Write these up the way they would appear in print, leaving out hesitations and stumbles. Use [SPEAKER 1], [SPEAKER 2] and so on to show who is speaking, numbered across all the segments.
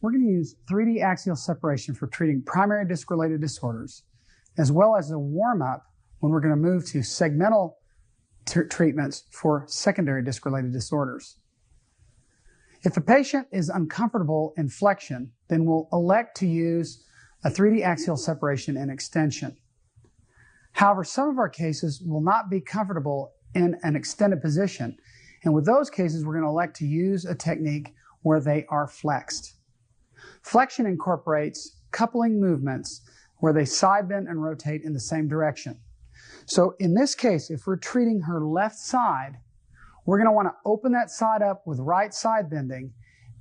[SPEAKER 1] we're going to use 3D axial separation for treating primary disc-related disorders, as well as a warm-up when we're going to move to segmental treatments for secondary disc-related disorders. If a patient is uncomfortable in flexion, then we'll elect to use a 3D axial separation and extension. However, some of our cases will not be comfortable in an extended position, and with those cases, we're going to elect to use a technique where they are flexed. Flexion incorporates coupling movements where they side bend and rotate in the same direction. So in this case, if we're treating her left side, we're going to want to open that side up with right side bending,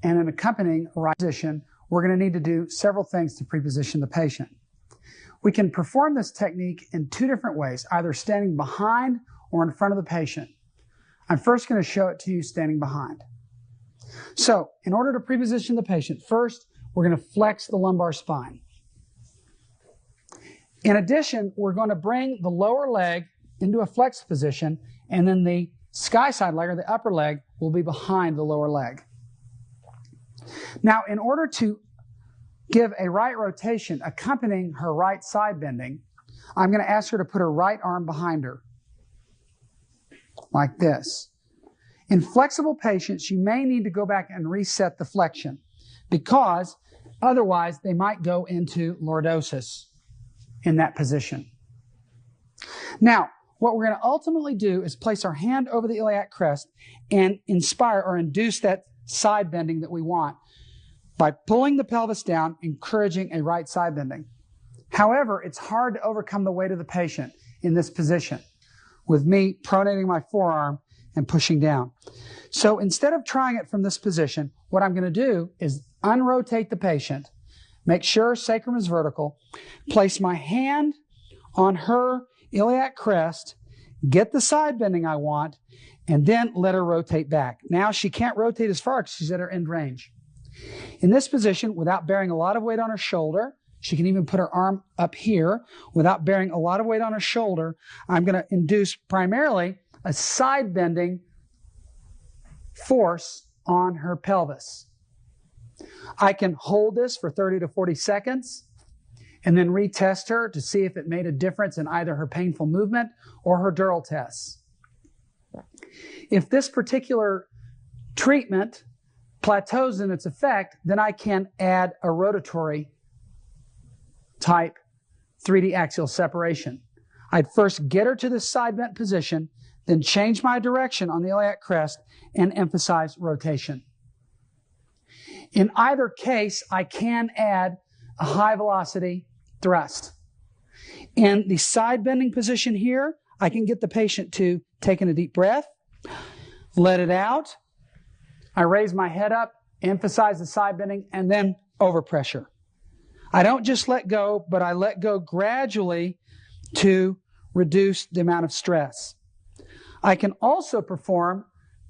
[SPEAKER 1] and in accompanying right position, we're going to need to do several things to preposition the patient. We can perform this technique in two different ways, either standing behind or in front of the patient. I'm first going to show it to you standing behind. So, in order to preposition the patient, first, we're going to flex the lumbar spine. In addition, we're going to bring the lower leg into a flexed position, and then the sky side leg, or the upper leg, will be behind the lower leg. Now, in order to give a right rotation accompanying her right side bending, I'm going to ask her to put her right arm behind her, like this. In flexible patients, you may need to go back and reset the flexion, because otherwise they might go into lordosis in that position. Now, what we're going to ultimately do is place our hand over the iliac crest and inspire or induce that side bending that we want by pulling the pelvis down, encouraging a right side bending. However, it's hard to overcome the weight of the patient in this position with me pronating my forearm and pushing down. So instead of trying it from this position, what I'm going to do is unrotate the patient, make sure sacrum is vertical, place my hand on her iliac crest, get the side bending I want, and then let her rotate back. Now she can't rotate as far because she's at her end range. In this position, without bearing a lot of weight on her shoulder, she can even put her arm up here without bearing a lot of weight on her shoulder. I'm going to induce primarily a side bending force on her pelvis. I can hold this for 30 to 40 seconds and then retest her to see if it made a difference in either her painful movement or her dural tests. If this particular treatment plateaus in its effect, then I can add a rotatory type 3D axial separation. I'd first get her to this side bent position, then change my direction on the iliac crest and emphasize rotation. In either case, I can add a high velocity thrust. In the side bending position here, I can get the patient to take in a deep breath, let it out. I raise my head up, emphasize the side bending, and then overpressure. I don't just let go, but I let go gradually to reduce the amount of stress. I can also perform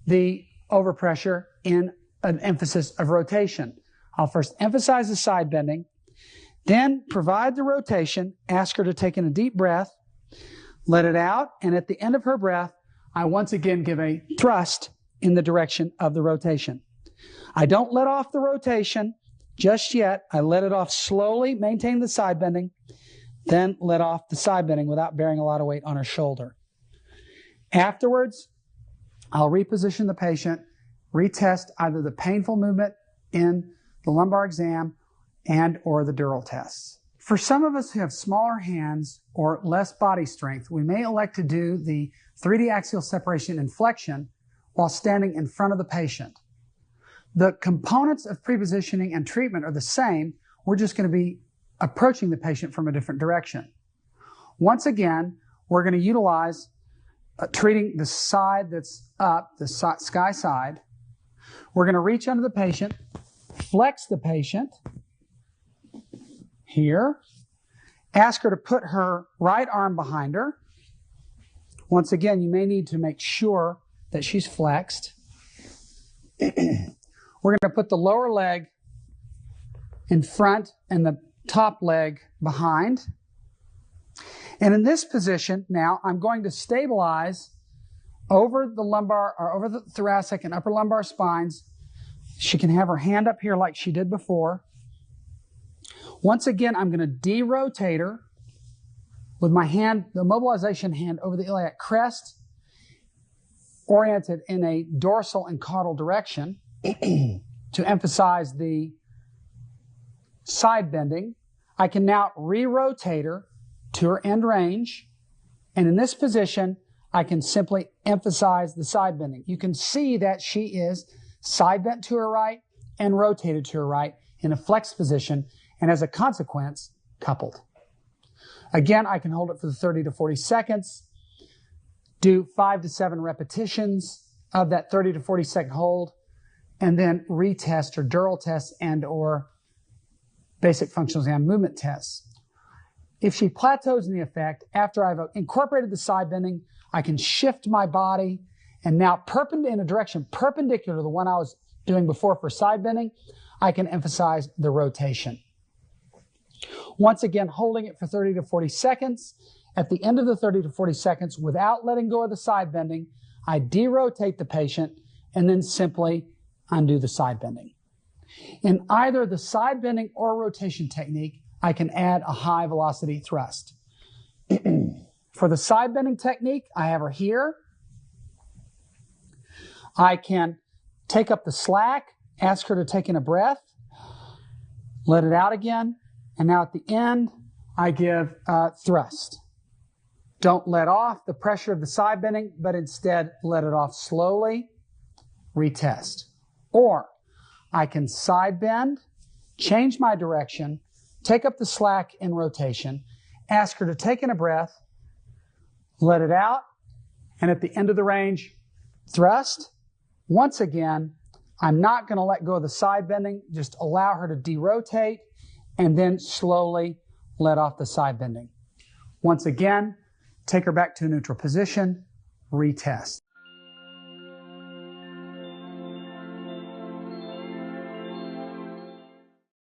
[SPEAKER 1] the overpressure in an emphasis of rotation. I'll first emphasize the side bending, then provide the rotation, ask her to take in a deep breath, let it out, and at the end of her breath, I once again give a thrust in the direction of the rotation. I don't let off the rotation just yet. I let it off slowly, maintain the side bending, then let off the side bending without bearing a lot of weight on her shoulder. Afterwards, I'll reposition the patient, retest either the painful movement in the lumbar exam and or the dural tests. For some of us who have smaller hands or less body strength, we may elect to do the 3D axial separation and flexion while standing in front of the patient. The components of prepositioning and treatment are the same. We're just going to be approaching the patient from a different direction. Once again, we're going to utilize treating the side that's up, the sky side. We're going to reach under the patient, flex the patient here, ask her to put her right arm behind her. Once again, you may need to make sure that she's flexed. We're going to put the lower leg in front and the top leg behind. And in this position, now I'm going to stabilize over the lumbar or over the thoracic and upper lumbar spines, She can have her hand up here like she did before. Once again, I'm going to de-rotate her with my hand, the mobilization hand over the iliac crest, oriented in a dorsal and caudal direction to emphasize the side bending. I can now re-rotate her to her end range, and in this position, I can simply emphasize the side bending. You can see that she is side bent to her right and rotated to her right in a flexed position, and as a consequence, coupled. Again, I can hold it for the 30 to 40 seconds, do 5 to 7 repetitions of that 30 to 40 second hold, and then retest or dural tests and or basic functional exam movement tests. If she plateaus in the effect, after I've incorporated the side bending, I can shift my body and now in a direction perpendicular to the one I was doing before for side bending, I can emphasize the rotation. Once again, holding it for 30 to 40 seconds. At the end of the 30 to 40 seconds, without letting go of the side bending, I de-rotate the patient and then simply undo the side bending. In either the side bending or rotation technique, I can add a high velocity thrust. For the side bending technique, I have her here. I can take up the slack, ask her to take in a breath, let it out again, and now at the end, I give thrust. Don't let off the pressure of the side bending, but instead let it off slowly, retest. Or I can side bend, change my direction, take up the slack in rotation, ask her to take in a breath, let it out, and at the end of the range, thrust. Once again, I'm not going to let go of the side bending, just allow her to de-rotate, and then slowly let off the side bending. Once again, take her back to a neutral position, retest.